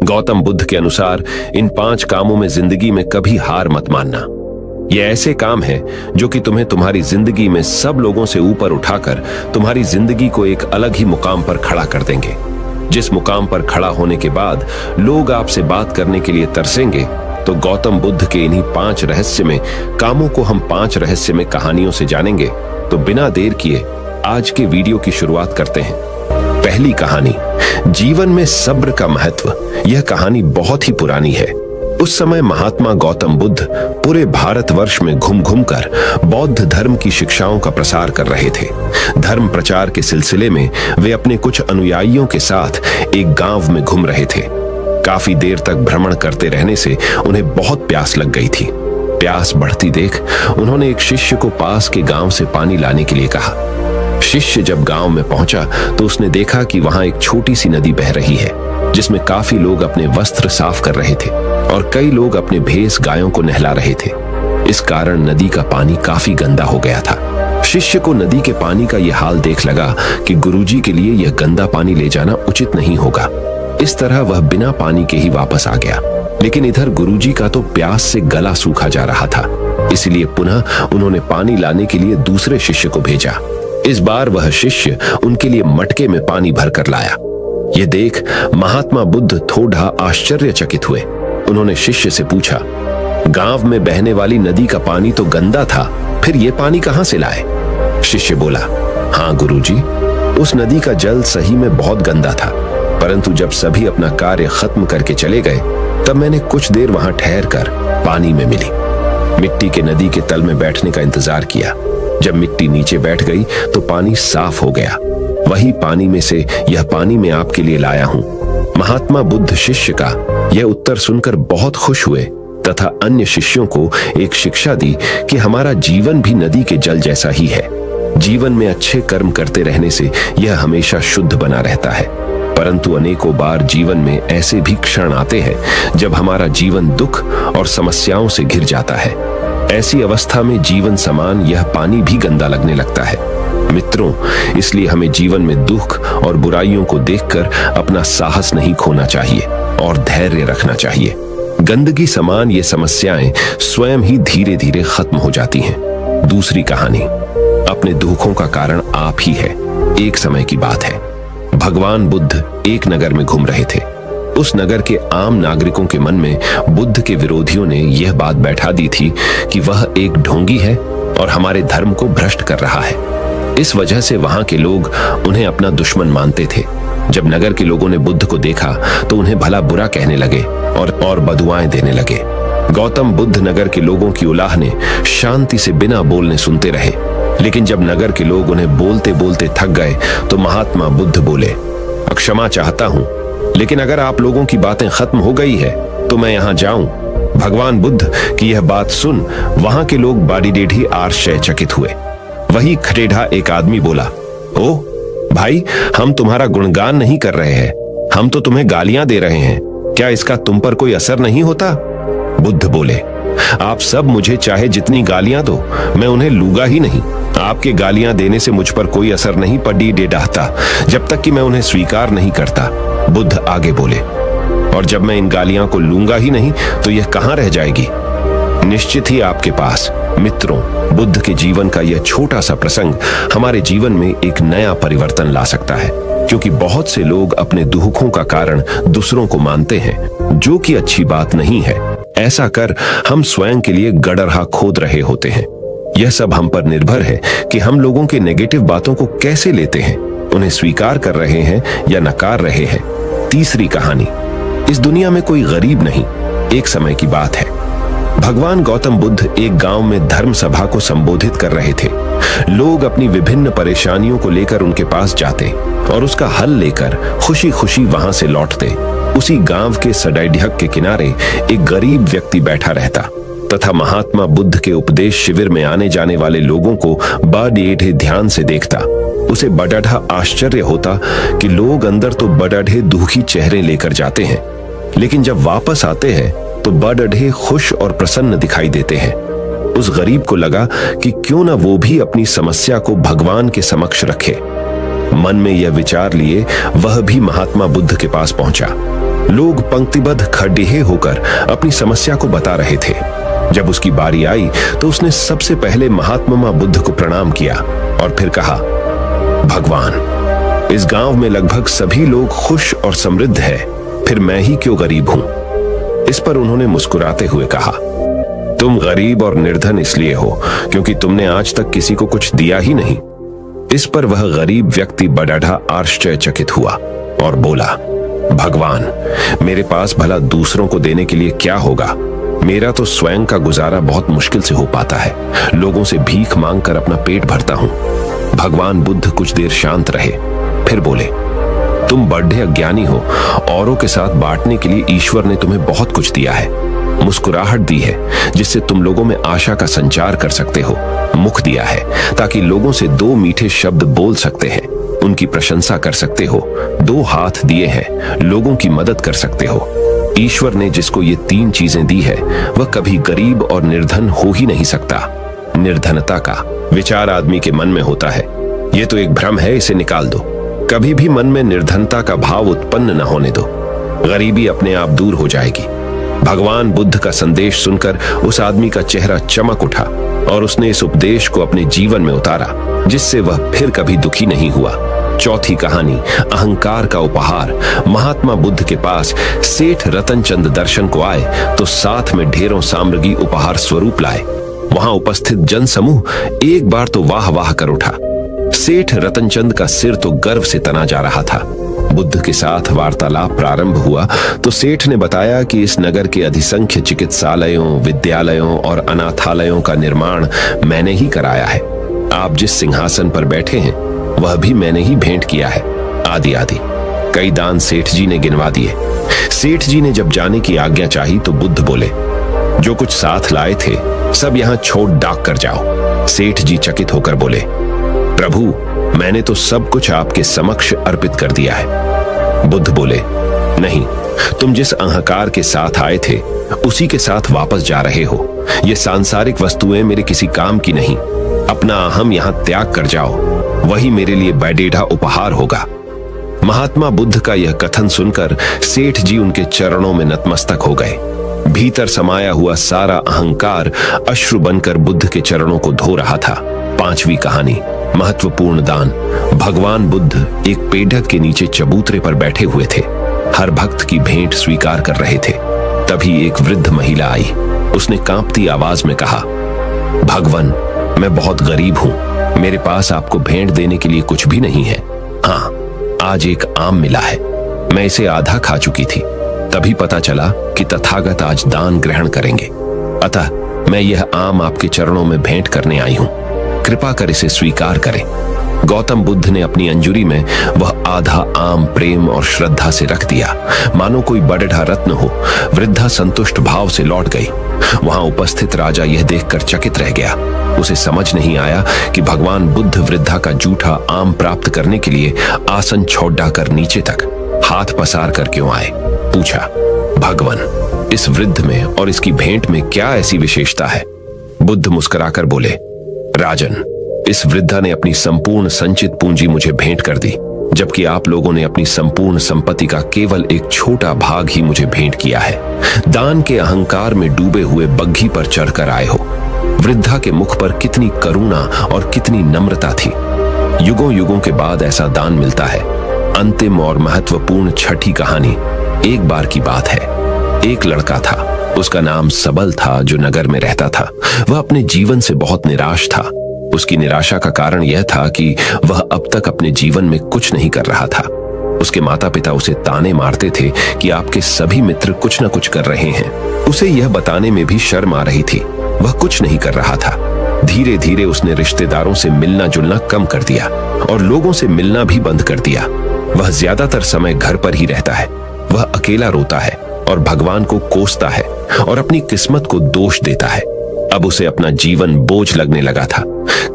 गौतम बुद्ध के अनुसार इन 5 कामों में जिंदगी में कभी हार मत मानना। ये ऐसे काम हैं जो कि तुम्हें तुम्हारी जिंदगी में सब लोगों से ऊपर उठाकर तुम्हारी जिंदगी को एक अलग ही मुकाम पर खड़ा कर देंगे। जिस मुकाम पर खड़ा होने के बाद लोग आपसे बात करने के लिए तरसेंगे, तो गौतम बुद्ध के इन्हीं 5 रहस्यमय कामों को हम 5 रहस्यमय कहानियों से जानेंगे। तो बिना देर किए आज के वीडियो की शुरुआत करते हैं। पहली कहानी, जीवन में सब्र का महत्व। यह कहानी बहुत ही पुरानी है। उस समय महात्मा गौतम बुद्ध पूरे भारतवर्ष में घूम घूम कर बौद्ध धर्म की शिक्षाओं का प्रसार कर रहे थे। धर्म प्रचार के सिलसिले में वे अपने कुछ अनुयायियों के साथ एक गांव में घूम रहे थे। काफी देर तक भ्रमण करते रहने से उन्हें बहुत प्यास लग गई थी। प्यास बढ़ती देख उन्होंने एक शिष्य को पास के गांव से पानी लाने के लिए कहा। शिष्य जब गांव में पहुंचा तो उसने देखा कि वहां एक छोटी सी नदी बह रही है, जिसमें काफी लोग अपने वस्त्र साफ कर रहे थे और कई लोग अपने भेस गायों को नहला रहे थे। इस कारण नदी का पानी काफी गंदा हो गया था। शिष्य को नदी के पानी का यह हाल देख लगा कि गुरुजी के लिए यह गंदा पानी ले जाना उचित नहीं होगा। इस तरह वह बिना पानी के ही वापस आ गया। लेकिन इधर गुरुजी का तो प्यास से गला सूखा जा रहा था, इसलिए पुनः उन्होंने पानी लाने के लिए दूसरे शिष्य को भेजा। इस बार वह शिष्य उनके लिए मटके में पानी भरकर लाया। यह देख महात्मा बुद्ध थोड़ा आश्चर्यचकित हुए। उन्होंने शिष्य से पूछा, गांव में बहने वाली नदी का पानी तो गंदा था, फिर यह पानी कहां से लाए? शिष्य बोला, हाँ गुरुजी, उस नदी का जल सही में बहुत गंदा था, परंतु जब सभी अपना कार्य खत्म करके चले गए तब मैंने कुछ देर वहां ठहर कर पानी में मिली। मिट्टी के नदी के तल में बैठने का इंतजार किया। जब मिट्टी नीचे बैठ गई तो पानी साफ हो गया। वही पानी में से यह पानी मैं आपके लिए लाया हूं। महात्मा बुद्ध शिष्य का यह उत्तर सुनकर बहुत खुश हुए तथा अन्य शिष्यों को एक शिक्षा दी कि हमारा जीवन भी नदी के जल जैसा ही है। जीवन में अच्छे कर्म करते रहने से यह हमेशा शुद्ध बना रहता है, परंतु अनेकों बार जीवन में ऐसे भी क्षण आते हैं जब हमारा जीवन दुख और समस्याओं से घिर जाता है। ऐसी अवस्था में जीवन समान यह पानी भी गंदा लगने लगता है। मित्रों, इसलिए हमें जीवन में दुख और बुराइयों को देखकर अपना साहस नहीं खोना चाहिए और धैर्य रखना चाहिए। गंदगी समान ये समस्याएं स्वयं ही धीरे धीरे खत्म हो जाती हैं। दूसरी कहानी, अपने दुखों का कारण आप ही है। एक समय की बात है, भगवान बुद्ध एक नगर में घूम रहे थे। उस नगर के आम नागरिकों के मन में बुद्ध के विरोधियों ने यह बात बैठा दी थी कि वह एक ढोंगी है और हमारे धर्म को भ्रष्ट कर रहा है। इस वजह से वहां के लोग उन्हें अपना दुश्मन मानते थे। जब नगर के लोगों ने बुद्ध को देखा तो उन्हें भला बुरा कहने लगे और बदुआएं देने लगे। गौतम बुद्ध नगर के लोगों की उलाहने शांति से बिना बोलने सुनते रहे। लेकिन जब नगर के लोग उन्हें बोलते बोलते थक गए तो महात्मा बुद्ध बोले, क्षमा चाहता हूं, लेकिन अगर आप लोगों की बातें खत्म हो गई है तो मैं यहां जाऊं। भगवान बुद्ध की यह बात सुन वहां के लोग बाड़ी टेढ़ी आश्चर्यचकित हुए। वही खटेढ़ा एक आदमी बोला, ओ भाई, हम तुम्हारा गुणगान नहीं कर रहे हैं, हम तो तुम्हें गालियां दे रहे हैं। क्या इसका तुम पर कोई असर नहीं होता? बुद्ध बोले, आप सब मुझे चाहे जितनी गालियां दो, मैं उन्हें लूंगा ही नहीं। आपके गालियां देने से मुझ पर कोई असर नहीं पड़ी डेढ़ाता, जब तक कि मैं उन्हें स्वीकार नहीं करता। बुद्ध आगे बोले, और जब मैं इन गालियां को लूंगा ही नहीं तो यह कहां रह जाएगी? निश्चित ही आपके पास। मित्रों, बुद्ध के जीवन का यह छोटा सा प्रसंग हमारे जीवन में एक नया परिवर्तन ला सकता है, क्योंकि बहुत से लोग अपने दुखों का कारण दूसरों को मानते हैं, जो कि अच्छी बात नहीं है। ऐसा कर हम स्वयं के लिए गड़रहा खोद रहे होते हैं। यह सब हम पर निर्भर है कि हम लोगों के नेगेटिव बातों को कैसे लेते हैं, उन्हें स्वीकार कर रहे हैं या नकार रहे हैं। तीसरी कहानी, इस दुनिया में कोई गरीब नहीं। एक समय की बात है, भगवान गौतम बुद्ध एक गांव में धर्म सभा को संबोधित कर रहे थे। लोग अपनी विभिन्न परेशानियों को लेकर उनके पास जाते और उसका हल लेकर खुशी खुशी वहां से लौटते। उसी गांव के सड़ैढक के किनारे एक गरीब व्यक्ति बैठा रहता तथा महात्मा बुद्ध के उपदेश शिविर में आने जाने वाले लोगों को बड़े ध्यान से देखता। उसे बड़ा आश्चर्य होता कि लोग अंदर तो बड़े दुखी चेहरे लेकर जाते हैं, लेकिन जब वापस आते हैं तो बड़े खुश और प्रसन्न दिखाई देते हैं। उस गरीब को लगा कि क्यों ना वो भी अपनी समस्या को भगवान के समक्ष रखे। मन में यह विचार लिए वह भी महात्मा बुद्ध के पास पहुंचा। लोग पंक्तिबद्ध खड़े होकर अपनी समस्या को बता रहे थे। जब उसकी बारी आई तो उसने सबसे पहले महात्मा बुद्ध को प्रणाम किया और फिर कहा, भगवान, इस गांव में लगभग सभी लोग खुश और समृद्ध है, फिर मैं ही क्यों गरीब हूं? इस पर उन्होंने मुस्कुराते हुए कहा, तुम गरीब और निर्धन इसलिए हो क्योंकि तुमने आज तक किसी को कुछ दिया ही नहीं। इस पर वह गरीब व्यक्ति बड़ा आश्चर्यचकित हुआ और बोला, भगवान, मेरे पास भला दूसरों को देने के लिए क्या होगा? मेरा तो स्वयं का गुजारा बहुत मुश्किल से हो पाता है। लोगों से भीख मांगकर अपना पेट भरता हूं। भगवान बुद्ध कुछ देर शांत रहे, फिर बोले, तुम बड़े अज्ञानी हो। औरों के साथ बांटने के लिए ईश्वर ने तुम्हें बहुत कुछ दिया है। मुस्कुराहट दी है जिससे तुम लोगों में आशा का संचार कर सकते हो। मुख दिया है ताकि लोगों से दो मीठे शब्द बोल सकते हैं, उनकी प्रशंसा कर सकते हो। दो हाथ दिए हैं, लोगों की मदद कर सकते हो। ईश्वर ने जिसको ये तीन चीजें दी है वह कभी गरीब और निर्धन हो ही नहीं सकता। निर्धनता का विचार आदमी के मन में होता है, ये तो एक भ्रम है, इसे निकाल दो। कभी भी मन में निर्धनता का भाव उत्पन्न न होने दो, गरीबी अपने आप दूर हो जाएगी। भगवान बुद्ध का संदेश सुनकर उस आदमी का चेहरा चमक उठा और उसने इस उपदेश को अपने जीवन में उतारा, जिससे वह फिर कभी दुखी नहीं हुआ। चौथी कहानी, अहंकार का उपहार। महात्मा बुद्ध के पास सेठ रतनचंद दर्शन को आए तो साथ में ढेरों सामग्री उपहार स्वरूप लाए। वहां उपस्थित जनसमूह एक बार तो वाह वाह कर उठा। सेठ रतनचंद का सिर तो गर्व से तना जा रहा था। बुद्ध के साथ वार्तालाप प्रारंभ हुआ तो सेठ ने बताया कि इस नगर के अधिसंख्य चिकित्सालयों, विद्यालयों और अनाथालयों का निर्माण मैंने ही कराया है। आप जिस सिंहासन पर बैठे हैं वह भी मैंने ही भेंट किया है, आदि आदि। कई दान सेठ जी ने गिनवा दिए। सेठ जी ने जब जाने की आज्ञा चाही तो बुद्ध बोले, जो कुछ साथ लाए थे सब यहाँ छोड़ डाक कर जाओ। सेठ जी चकित होकर बोले, प्रभु, मैंने तो सब कुछ आपके समक्ष अर्पित कर दिया है। बुद्ध बोले, नहीं, तुम जिस अहंकार के साथ आए थे उसी के साथ वापस जा रहे हो। ये सांसारिक वस्तुएं मेरे किसी काम की नहीं। अपना अहम यहाँ त्याग कर जाओ, वही मेरे लिए बैडेढ़ा उपहार होगा। महात्मा बुद्ध का यह कथन सुनकर सेठ जी उनके चरणों में नतमस्तक हो गए। भीतर समाया हुआ सारा अहंकार अश्रु बनकर बुद्ध के चरणों को धो रहा था। पांचवी कहानी, महत्वपूर्ण दान। भगवान बुद्ध एक पेड़क के नीचे चबूतरे पर बैठे हुए थे। हर भक्त की भेंट स्वीकार कर रहे थे। तभी एक वृद्ध महिला आई। उसने कांपती आवाज में कहा, भगवान, मैं बहुत गरीब हूं, मेरे पास आपको भेंट देने के लिए कुछ भी नहीं है। हाँ, आज एक आम मिला है, मैं इसे आधा खा चुकी थी। तभी पता चला कि तथागत आज दान ग्रहण करेंगे, अतः मैं यह आम आपके चरणों में भेंट करने आई हूं। कृपा कर इसे स्वीकार करें। गौतम बुद्ध ने अपनी अंजुरी में वह आधा आम प्रेम और श्रद्धा से रख दिया, मानो कोई बड़ढ़ा रत्न हो। वृद्धा संतुष्ट भाव से लौट गई। वहां उपस्थित राजा यह देखकर चकित रह गया। उसे समझ नहीं आया कि भगवान बुद्ध वृद्धा का जूठा आम प्राप्त करने के लिए आसन छोड़ा कर नीचे तक हाथ पसार कर क्यों आए। पूछा, भगवान, इस वृद्ध में और इसकी भेंट में क्या ऐसी विशेषता है? बुद्ध मुस्कुराकर बोले, राजन, इस वृद्धा ने अपनी संपूर्ण संचित पूंजी मुझे भेंट कर दी, जबकि आप लोगों ने अपनी संपूर्ण संपत्ति का केवल एक छोटा भाग ही मुझे भेंट किया है। दान के अहंकार में डूबे हुए बग्घी पर चढ़कर आए हो। वृद्धा के मुख पर कितनी करुणा और कितनी नम्रता थी। युगों युगों के बाद ऐसा दान मिलता है। अंतिम और महत्वपूर्ण छठी कहानी। एक बार की बात है, एक लड़का था, उसका नाम सबल था, जो नगर में रहता था। वह अपने जीवन से बहुत निराश था। उसकी निराशा का कारण यह था कि वह अब तक अपने जीवन में कुछ नहीं कर रहा था। उसके माता पिता उसे ताने मारते थे कि आपके सभी मित्र कुछ न कुछ कर रहे हैं। उसे यह बताने में भी शर्म आ रही थी, वह कुछ नहीं कर रहा था। धीरे धीरे उसने रिश्तेदारों से मिलना जुलना कम कर दिया और लोगों से मिलना भी बंद कर दिया। वह ज्यादातर समय घर पर ही रहता है। वह अकेला रोता है और भगवान को कोसता है और अपनी किस्मत को दोष देता है। अब उसे अपना जीवन बोझ लगने लगा था।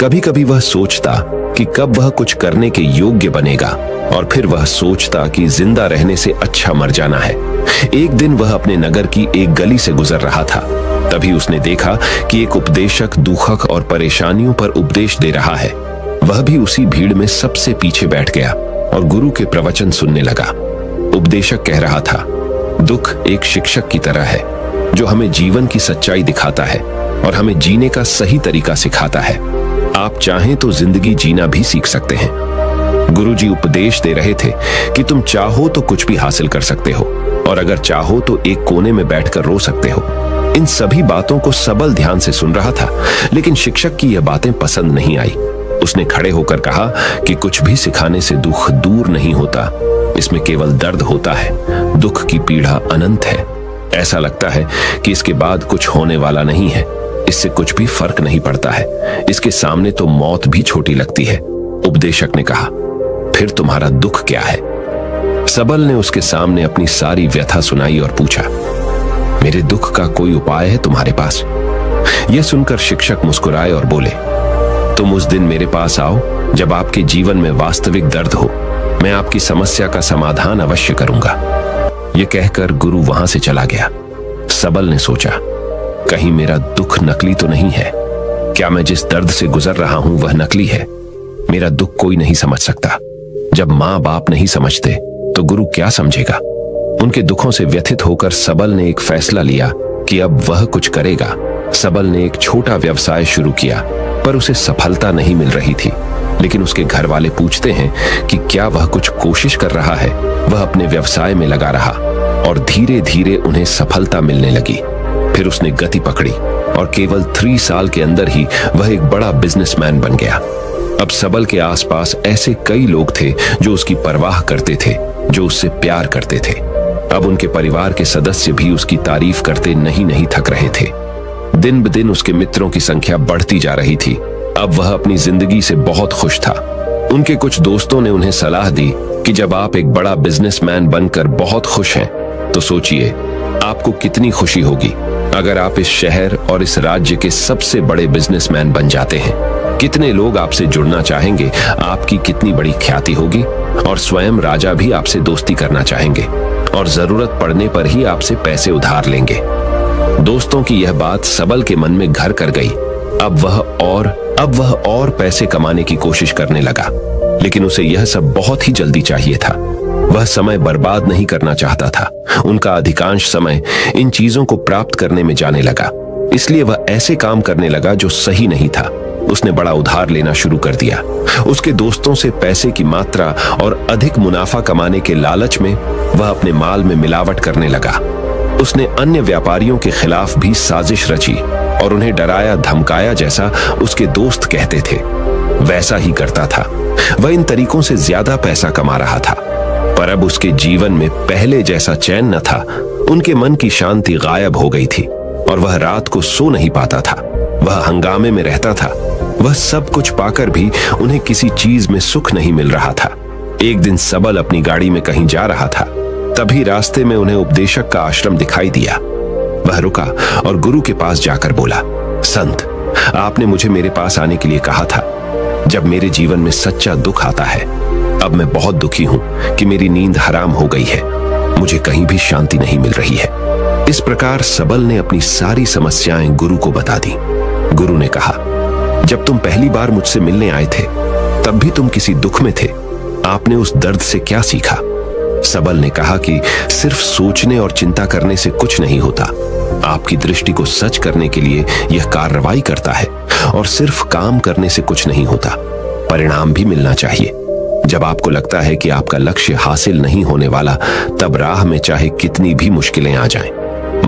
कभी कभी वह सोचता कि कब वह कुछ करने के योग्य बनेगा, और फिर वह सोचता कि जिंदा रहने से अच्छा मर जाना है। एक दिन वह अपने नगर की एक गली से गुजर रहा था। तभी उसने देखा कि एक उपदेशक दुखक और परेशानियों पर उपदेश दे रहा है। वह भी उसी भीड़ में सबसे पीछे बैठ गया और गुरु के प्रवचन सुनने लगा। उपदेशक कह रहा था, दुख एक शिक्षक की तरह है जो हमें जीवन की सच्चाई दिखाता है और हमें जीने का सही तरीका सिखाता है। आप चाहें तो जिंदगी जीना भी सीख सकते हैं। गुरुजी उपदेश दे रहे थे कि तुम चाहो तो कुछ भी हासिल कर सकते हो और अगर चाहो तो एक कोने में बैठकर रो सकते हो। इन सभी बातों को सबल ध्यान से सुन रहा था, लेकिन शिक्षक की यह बातें पसंद नहीं आई। उसने खड़े होकर कहा कि कुछ भी सिखाने से दुख दूर नहीं होता, इसमें केवल दर्द होता है। दुख की पीड़ा अनंत है। ऐसा लगता है कि इसके बाद कुछ होने वाला नहीं है, इससे कुछ भी फर्क नहीं पड़ता है, इसके सामने तो मौत भी छोटी लगती है। उपदेशक ने कहा, फिर तुम्हारा दुख क्या है? सबल ने उसके सामने अपनी सारी व्यथा सुनाई और पूछा, मेरे दुख का कोई उपाय है तुम्हारे पास? यह सुनकर शिक्षक मुस्कुराए और बोले, तुम उस दिन मेरे पास आओ जब आपके जीवन में वास्तविक दर्द हो, मैं आपकी समस्या का समाधान अवश्य करूंगा। यह कहकर गुरु वहां से चला गया। सबल ने सोचा, कहीं मेरा दुख नकली तो नहीं है? क्या मैं जिस दर्द से गुजर रहा हूं वह नकली है? मेरा दुख कोई नहीं समझ सकता। जब माँ बाप नहीं समझते तो गुरु क्या समझेगा? उनके दुखों से व्यथित होकर सबल ने एक फैसला लिया कि अब वह कुछ करेगा। सबल ने एक छोटा व्यवसाय शुरू किया, पर उसे सफलता नहीं मिल रही थी। लेकिन उसके घर वाले पूछते हैं कि क्या वह कुछ कोशिश कर रहा है। वह अपने व्यवसाय में लगा रहा और धीरे धीरे उन्हें सफलता मिलने लगी। फिर उसने गति पकड़ी और केवल 3 साल के अंदर ही वह एक बड़ा बिजनेसमैन बन गया। अब सबल के आसपास ऐसे कई लोग थे जो उसकी परवाह करते थे, जो उससे प्यार करते थे। अब उनके परिवार के सदस्य भी उसकी तारीफ करते नहीं थक रहे थे। दिन ब दिन उसके मित्रों की संख्या बढ़ती जा रही थी। अब वह अपनी जिंदगी से बहुत खुश था। उनके कुछ दोस्तों ने उन्हें सलाह दी कि जब आप एक बड़ा बिजनेसमैन बनकर बहुत खुश हैं, तो सोचिए आपको कितनी खुशी होगी अगर आप इस शहर और इस राज्य के सबसे बड़े बिजनेसमैन बन जाते हैं। कितने लोग आपसे जुड़ना चाहेंगे, आपकी कितनी बड़ी ख्याति होगी और स्वयं राजा भी आपसे दोस्ती करना चाहेंगे और जरूरत पड़ने पर ही आपसे पैसे उधार लेंगे। दोस्तों की यह बात सबल के मन में घर कर गई। अब वह और पैसे कमाने की कोशिश करने लगा, लेकिन उसे यह सब बहुत ही जल्दी चाहिए था। वह समय बर्बाद नहीं करना चाहता था। उनका अधिकांश समय इन चीजों को प्राप्त करने में जाने लगा। इसलिए वह ऐसे काम करने लगा जो सही नहीं था। उसने बड़ा उधार लेना शुरू कर दिया। उसके दोस्तों से पैसे की मात्रा और अधिक मुनाफा कमाने के लालच में वह अपने माल में मिलावट करने लगा। उसने अन्य व्यापारियों के खिलाफ भी साजिश रची और उन्हें डराया धमकाया, जैसा उसके दोस्त कहते थे वैसा ही करता था। वह इन तरीकों से ज्यादा पैसा कमा रहा था, पर अब उसके जीवन में पहले जैसा चैन न था। उनके मन की शांति गायब हो गई थी और वह रात को सो नहीं पाता था। वह हंगामे में रहता था। वह सब कुछ पाकर भी उन्हें किसी चीज में सुख नहीं मिल रहा था। एक दिन सबल अपनी गाड़ी में कहीं जा रहा था, तभी रास्ते में उन्हें उपदेशक का आश्रम दिखाई दिया। वह रुका और गुरु के पास जाकर बोला, संत, आपने मुझे मेरे पास आने के लिए कहा था जब मेरे जीवन में सच्चा दुख आता है। अब मैं बहुत दुखी हूं कि मेरी नींद हराम हो गई है, मुझे कहीं भी शांति नहीं मिल रही है। इस प्रकार सबल ने अपनी सारी समस्याएं गुरु को बता दी। गुरु ने कहा, जब तुम पहली बार मुझसे मिलने आए थे तब भी तुम किसी दुख में थे। आपने उस दर्द से क्या सीखा? सबल ने कहा कि सिर्फ सोचने और चिंता करने से कुछ नहीं होता। आपकी दृष्टि को सच करने के लिए यह कार्रवाई करता है और सिर्फ काम करने से कुछ नहीं होता, परिणाम भी मिलना चाहिए। जब आपको लगता है कि आपका लक्ष्य हासिल नहीं होने वाला, तब राह में चाहे कितनी भी मुश्किलें आ जाएं,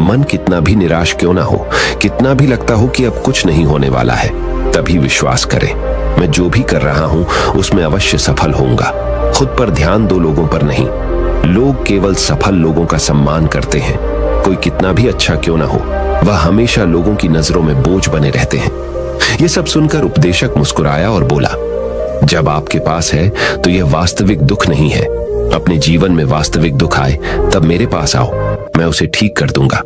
मन कितना भी निराश क्यों ना हो, कितना भी लगता हो कि अब कुछ नहीं होने वाला है, तभी विश्वास करें, मैं जो भी कर रहा हूं उसमें अवश्य सफल होऊंगा। खुद पर ध्यान दो, लोगों पर नहीं। लोग केवल सफल लोगों का सम्मान करते हैं। कोई कितना भी अच्छा क्यों ना हो, वह हमेशा लोगों की नजरों में बोझ बने रहते हैं। यह सब सुनकर उपदेशक मुस्कुराया और बोला, जब आपके पास है तो यह वास्तविक दुख नहीं है। अपने जीवन में वास्तविक दुख आए तब मेरे पास आओ, मैं उसे ठीक कर दूंगा।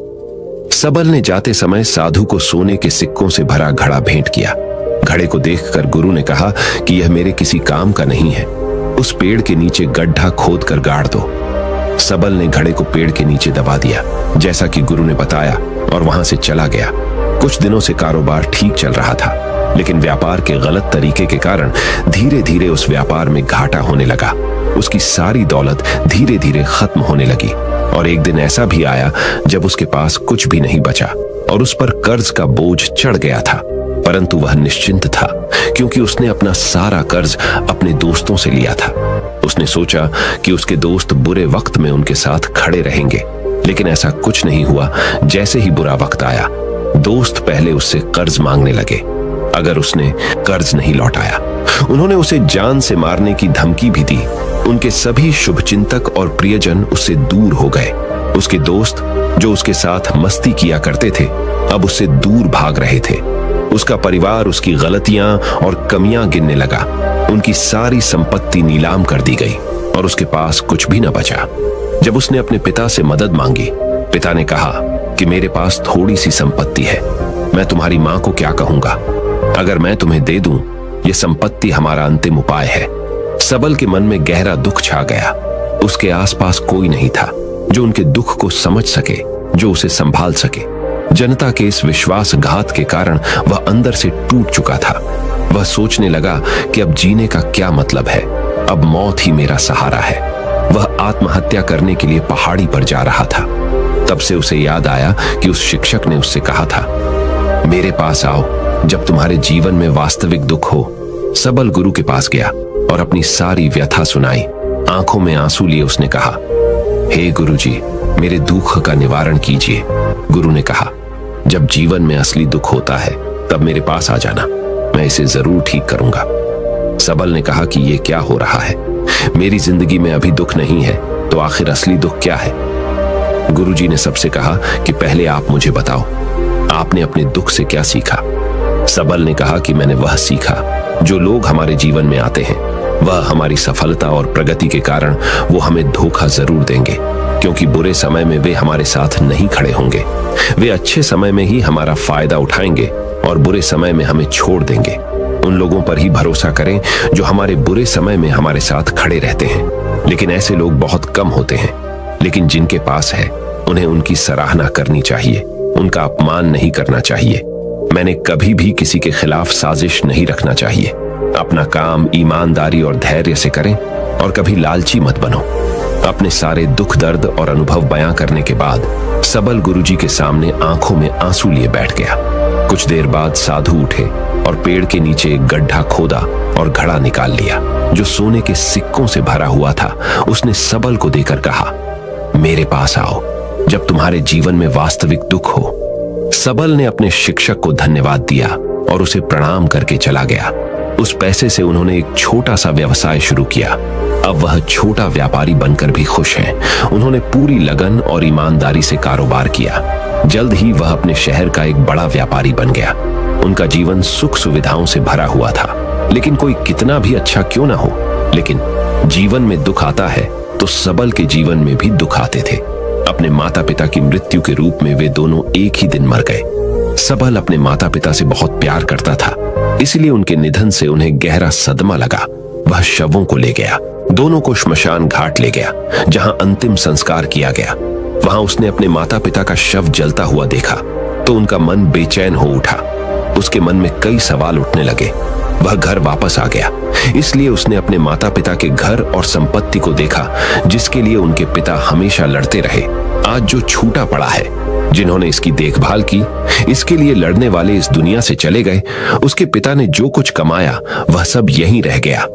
सबल ने जाते समय साधु को सोने के सिक्कों से भरा घड़ा भेंट किया। घड़े को देखकर गुरु ने कहा कि यह मेरे किसी काम का नहीं है, उस पेड़ के नीचे गड्ढा खोद कर गाड़ दो। सबल ने घड़े को पेड़ के नीचे दबा दिया, जैसा कि गुरु ने बताया, और वहां से चला गया। कुछ दिनों से कारोबार ठीक चल रहा था, लेकिन व्यापार के गलत तरीके के कारण धीरे धीरे उस व्यापार में घाटा होने लगा। उसकी सारी दौलत धीरे धीरे खत्म होने लगी। और एक दिन ऐसा भी आया जब उसके पास कुछ भी नहीं बचा और उस पर कर्ज का बोझ चढ़ गया था। परंतु वह निश्चिंत था क्योंकि उसने अपना सारा कर्ज अपने दोस्तों से लिया था। उसने सोचा कि उसके दोस्त बुरे वक्त में उनके साथ खड़े रहेंगे, लेकिन ऐसा कुछ नहीं हुआ। जैसे ही बुरा वक्त आया, दोस्त पहले उससे कर्ज मांगने लगे। अगर उसने कर्ज नहीं लौटाया, उन्होंने उसे जान से मारने की धमकी भी दी। उनके सभी शुभचिंतक और प्रियजन उससे दूर हो गए। उसके दोस्त जो उसके साथ मस्ती किया करते थे, अब उससे दूर भाग रहे थे। उसका परिवार उसकी गलतियां और कमियां गिनने लगा। उनकी सारी संपत्ति नीलाम कर दी गई और उसके पास कुछ भी न बचा। जब उसने अपने पिता से मदद मांगी, पिता ने कहा कि मेरे पास थोड़ी सी संपत्ति है, मैं तुम्हारी मां को क्या कहूंगा? अगर मैं तुम्हें दे दूं, ये संपत्ति हमारा अंतिम उपाय है। सबल के मन में गहरा दुख छा गया। उसके आसपास कोई नहीं था जो उनके दुख को समझ सके, जो उसे संभाल सके। जनता के इस विश्वासघात के कारण वह अंदर से टूट चुका था। वह सोचने लगा कि अब जीने का क्या मतलब है, अब मौत ही मेरा सहारा है। वह आत्महत्या करने के लिए पहाड़ी पर जा रहा था। तब से उसे याद आया कि उस शिक्षक ने उससे कहा था, मेरे पास आओ जब तुम्हारे जीवन में वास्तविक दुख हो। सबल गुरु के पास गया और अपनी सारी व्यथा सुनाई। आंखों में आंसू लिए उसने कहा, हे गुरुजी, मेरे दुख का निवारण कीजिए। गुरु ने कहा, जब जीवन में असली दुख होता है तब मेरे पास आ जाना, मैं इसे जरूर ठीक करूंगा। सबल ने कहा कि यह क्या हो रहा है? मेरी जिंदगी में अभी दुख नहीं है, तो आखिर असली दुख क्या है? गुरुजी ने सबसे कहा कि पहले आप मुझे बताओ, आपने अपने दुख से क्या सीखा? सबल ने कहा कि मैंने वह सीखा, जो लोग हमारे जीवन में आते हैं, वह हमारी सफलता और प्रगति के कारण वो हमें धोखा जरूर देंगे, क्योंकि बुरे समय में वे हमारे साथ नहीं खड़े होंगे। वे अच्छे समय में ही हमारा फायदा उठाएंगे और बुरे समय में हमें छोड़ देंगे। उन लोगों पर ही भरोसा करें जो हमारे बुरे समय में हमारे साथ खड़े रहते हैं। लेकिन ऐसे लोग बहुत कम होते हैं, लेकिन जिनके पास है उन्हें उनकी सराहना करनी चाहिए, उनका अपमान नहीं करना चाहिए। मैंने कभी भी किसी के खिलाफ साजिश नहीं रखना चाहिए। अपना काम ईमानदारी और धैर्य से करें और कभी लालची मत बनो। अपने सारे दुख दर्द और अनुभव बयां करने के बाद सबल गुरुजी के सामने आंखों में आंसू लिए बैठ गया। कुछ देर बाद साधु उठे और पेड़ के नीचे एक गड्ढा खोदा और घड़ा निकाल लिया जो सोने के सिक्कों से भरा हुआ था। उसने सबल को देकर कहा, मेरे पास आओ जब तुम्हारे जीवन में वास्तविक दुख हो। सबल ने अपने शिक्षक को धन्यवाद दिया और उसे प्रणाम करके चला गया। उस पैसे से उन्होंने एक छोटा सा व्यवसाय शुरू किया। अब वह छोटा व्यापारी बनकर भी खुश हैं। उन्होंने पूरी लगन और ईमानदारी से कारोबार किया। जल्द ही वह अपने शहर का एक बड़ा व्यापारी बन गया। उनका जीवन सुख सुविधाओं से भरा हुआ था। लेकिन कोई कितना भी अच्छा क्यों ना हो, लेकिन जीवन में दुख आता है तो सबल के जीवन में भी दुख आते थे। अपने माता पिता की मृत्यु के रूप में वे दोनों एक ही दिन मर गए। सबल अपने माता पिता से बहुत प्यार करता था, इसलिए उनके निधन से उन्हें गहरा सदमा लगा। वह शवों को ले गया, दोनों को श्मशान घाट ले गया, जहां अंतिम संस्कार किया गया। वहां उसने अपने माता पिता का शव जलता हुआ देखा तो उनका मन बेचैन हो उठा। उसके मन में कई सवाल उठने लगे। वह घर वापस आ गया, इसलिए उसने अपने माता पिता के घर और संपत्ति को देखा जिसके लिए उनके पिता हमेशा लड़ते रहे। आज जो छूटा पड़ा है, जिन्होंने इसकी देखभाल की, इसके लिए लड़ने वाले इस दुनिया से चले गए। उसके पिता ने जो कुछ कमाया वह सब यहीं रह गया।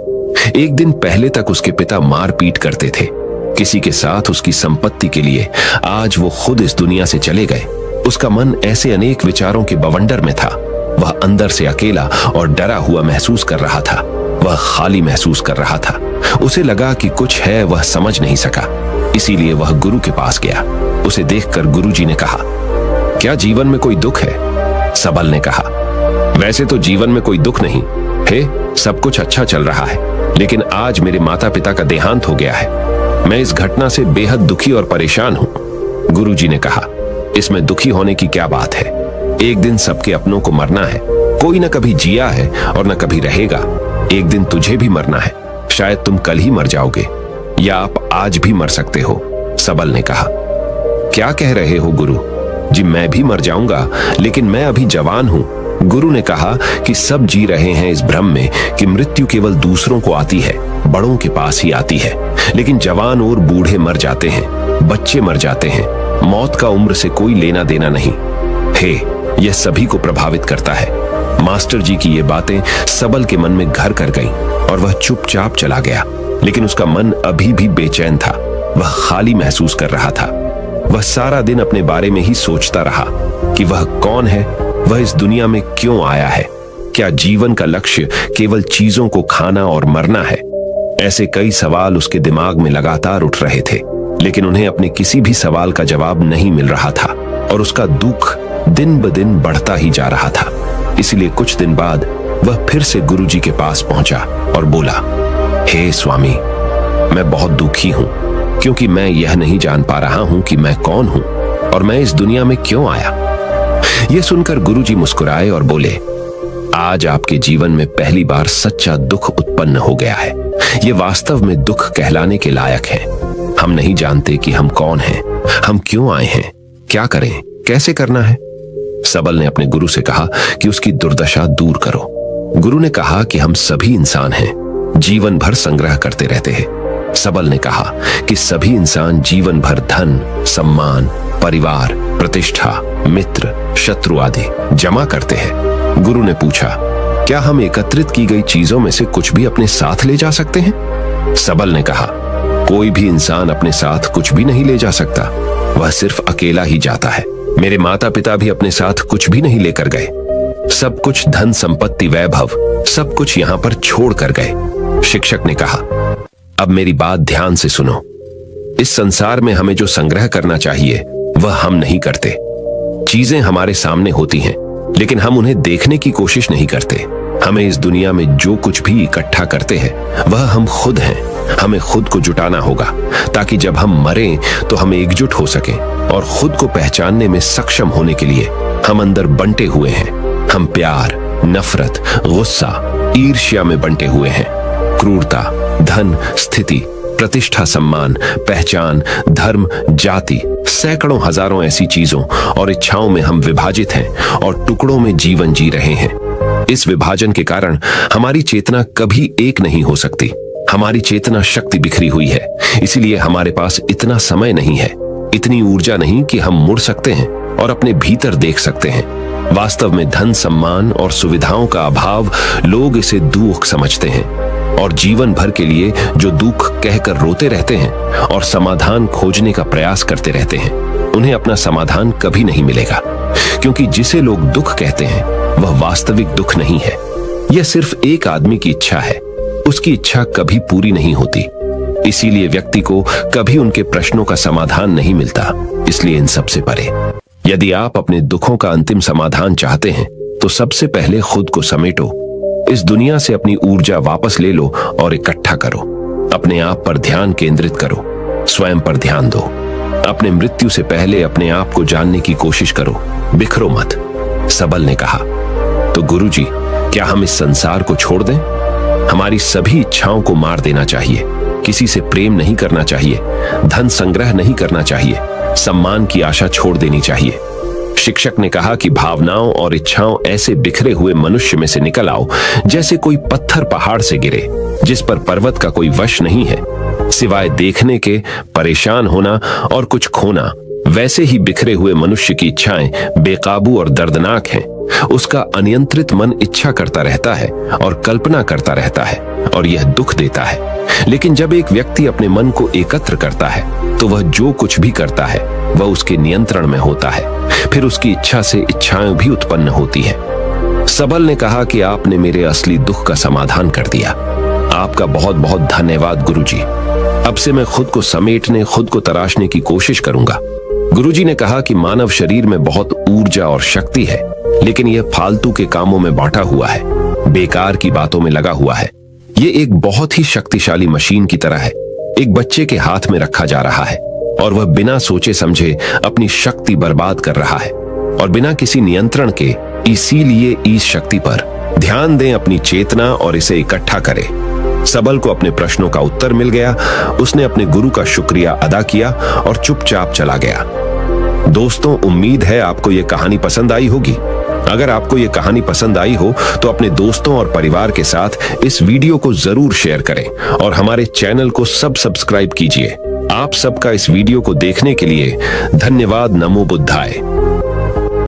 एक दिन पहले तक उसके पिता मार पीट करते थे किसी के साथ उसकी संपत्ति के लिए। आज वो खुद इस दुनिया से चले गए। उसका मन ऐसे अनेक विचारों के बवंडर में था। वह अंदर से अकेला और डरा हुआ महसूस कर रहा था। वह खाली महसूस कर रहा था। उसे लगा कि कुछ है, वह समझ नहीं सका। इसीलिए वह गुरु के पास गया। उसे देखकर गुरुजी ने कहा, क्या जीवन में कोई दुख है? सबल ने कहा, वैसे तो जीवन में कोई दुख नहीं है, सब कुछ अच्छा चल रहा है, लेकिन आज मेरे माता पिता का देहांत हो गया है। मैं इस घटना से बेहद दुखी और परेशान हूं। गुरुजी ने कहा, इसमें दुखी होने की क्या बात है? एक दिन सबके अपनों को मरना है। कोई न कभी जिया है और न कभी रहेगा। एक दिन तुझे भी मरना है। शायद तुम कल ही मर जाओगे या आप आज भी मर सकते हो। सबल ने कहा, क्या कह रहे हो गुरु जी? मैं भी मर जाऊंगा, लेकिन मैं अभी जवान हूं। गुरु ने कहा कि सब जी रहे हैं इस भ्रम में कि मृत्यु केवल दूसरों को आती है, बड़ों के पास ही आती है, लेकिन जवान और बूढ़े मर जाते हैं। बच्चे मर जाते हैं, मौत का उम्र से कोई लेना देना नहीं। हे, यह सभी को प्रभावित करता है। मास्टर जी की ये बातें सबल के मन में घर कर गईं और वह चुपचाप चला गया। लेकिन उसका मन अभी भी बेचैन था, वह खाली महसूस कर रहा था। वह सारा दिन अपने बारे में ही सोचता रहा कि वह कौन है, वह इस दुनिया में क्यों आया है, क्या जीवन का लक्ष्य केवल चीजों को खाना और मरना है। ऐसे कई सवाल उसके दिमाग में लगातार उठ रहे थे, लेकिन उन्हें अपने किसी भी सवाल का जवाब नहीं मिल रहा था और उसका दुख दिन ब दिन बढ़ता ही जा रहा था। इसलिए कुछ दिन बाद वह फिर से गुरुजी के पास पहुंचा और बोला, हे स्वामी, मैं बहुत दुखी हूं क्योंकि मैं यह नहीं जान पा रहा हूं कि मैं कौन हूं और मैं इस दुनिया में क्यों आया। यह सुनकर गुरुजी मुस्कुराए और बोले, आज आपके जीवन में पहली बार सच्चा दुख उत्पन्न हो गया है। यह वास्तव में दुख कहलाने के लायक है। हम नहीं जानते कि हम कौन हैं, हम क्यों आए हैं, क्या करें, कैसे करना है। सबल ने अपने गुरु से कहा कि उसकी दुर्दशा दूर करो। गुरु ने कहा कि हम सभी इंसान हैं, जीवन भर संग्रह करते रहते हैं। सबल ने कहा कि सभी इंसान जीवन भर धन, सम्मान, परिवार, प्रतिष्ठा, मित्र, शत्रु आदि जमा करते हैं। गुरु ने पूछा, क्या हम एकत्रित की गई चीजों में से कुछ भी अपने साथ ले जा सकते हैं? सबल ने कहा, कोई भी इंसान अपने साथ कुछ भी नहीं ले जा सकता, वह सिर्फ अकेला ही जाता है। मेरे माता पिता भी अपने साथ कुछ भी नहीं लेकर गए। सब कुछ धन संपत्ति वैभव सब कुछ यहां पर छोड़ कर गए। शिक्षक ने कहा, अब मेरी बात ध्यान से सुनो। इस संसार में हमें जो संग्रह करना चाहिए वह हम नहीं करते। चीजें हमारे सामने होती हैं, लेकिन हम उन्हें देखने की कोशिश नहीं करते। हमें इस दुनिया में जो कुछ भी इकट्ठा करते हैं वह हम खुद हैं। हमें खुद को जुटाना होगा ताकि जब हम मरें तो हम एकजुट हो सकें और खुद को पहचानने में सक्षम होने के लिए हम अंदर बंटे हुए हैं। हम प्यार, नफरत, गुस्सा, ईर्ष्या में बंटे हुए हैं। क्रूरता, धन, स्थिति, प्रतिष्ठा, सम्मान, पहचान, धर्म, जाति, सैकड़ों हजारों ऐसी चीजों और इच्छाओं में हम विभाजित हैं और टुकड़ों में जीवन जी रहे हैं। इस विभाजन के कारण हमारी चेतना कभी एक नहीं हो सकती। हमारी चेतना शक्ति बिखरी हुई है, इसीलिए हमारे पास इतना समय नहीं है, इतनी ऊर्जा नहीं कि हम मुड़ सकते हैं और अपने भीतर देख सकते हैं। वास्तव में धन, सम्मान और सुविधाओं का अभाव लोग इसे दुख समझते हैं और जीवन भर के लिए जो दुख कहकर रोते रहते हैं और समाधान खोजने का प्रयास करते रहते हैं, उन्हें अपना समाधान कभी नहीं मिलेगा, क्योंकि जिसे लोग दुख कहते हैं वह वास्तविक दुख नहीं है। यह सिर्फ एक आदमी की इच्छा है, उसकी इच्छा कभी पूरी नहीं होती। इसीलिए व्यक्ति को कभी उनके प्रश्नों का समाधान नहीं मिलता। इसलिए इन सब से परे, यदि आप अपने दुखों का अंतिम समाधान चाहते हैं तो सबसे पहले खुद को समेटो। इस दुनिया से अपनी ऊर्जा वापस ले लो और इकट्ठा करो। अपने आप पर ध्यान केंद्रित करो, स्वयं पर ध्यान दो। अपने मृत्यु से पहले अपने आप को जानने की कोशिश करो, बिखरो मत। सबल ने कहा, तो गुरुजी, क्या हम इस संसार को छोड़ दें? हमारी सभी इच्छाओं को मार देना चाहिए। किसी से प्रेम नहीं करना चाहिए, धन संग्रह नहीं करना चाहिए, सम्मान की आशा छोड़ देनी चाहिए। शिक्षक ने कहा कि भावनाओं और इच्छाओं ऐसे बिखरे हुए मनुष्य में से निकल आओ जैसे कोई पत्थर पहाड़ से गिरे, जिस पर पर्वत का कोई वश नहीं है सिवाय देखने के, परेशान होना और कुछ खोना। वैसे ही बिखरे हुए मनुष्य की इच्छाएं बेकाबू और दर्दनाक हैं। उसका अनियंत्रित मन इच्छा करता रहता है और कल्पना करता रहता है और यह दुख देता है। लेकिन जब एक व्यक्ति अपने मन को एकत्र करता है तो वह जो कुछ भी करता है वह उसके नियंत्रण में होता है। फिर उसकी इच्छा से इच्छाएं भी उत्पन्न होती है। सबल ने कहा कि आपने मेरे असली दुख का समाधान कर दिया। आपका बहुत बहुत धन्यवाद गुरुजी। अब से मैं खुद को समेटने, खुद को तराशने की कोशिश करूंगा। गुरुजी ने कहा कि मानव शरीर में बहुत ऊर्जा और शक्ति है, लेकिन यह फालतू के कामों में बांटा हुआ है, बेकार की बातों में लगा हुआ है। ये एक बहुत ही शक्तिशाली मशीन की तरह है, एक बच्चे के हाथ में रखा जा रहा है और वह बिना सोचे समझे अपनी शक्ति बर्बाद कर रहा है और बिना किसी नियंत्रण के। इसीलिए इस शक्ति पर ध्यान दें, अपनी चेतना और इसे इकट्ठा करें। सबल को अपने प्रश्नों का उत्तर मिल गया। उसने अपने गुरु का शुक्रिया अदा किया और चुपचाप चला गया। दोस्तों, उम्मीद है आपको यह कहानी पसंद आई होगी। अगर आपको यह कहानी पसंद आई हो तो अपने दोस्तों और परिवार के साथ इस वीडियो को जरूर शेयर करें और हमारे चैनल को सब्सक्राइब कीजिए आप सबका इस वीडियो को देखने के लिए धन्यवाद। नमो बुद्धाय।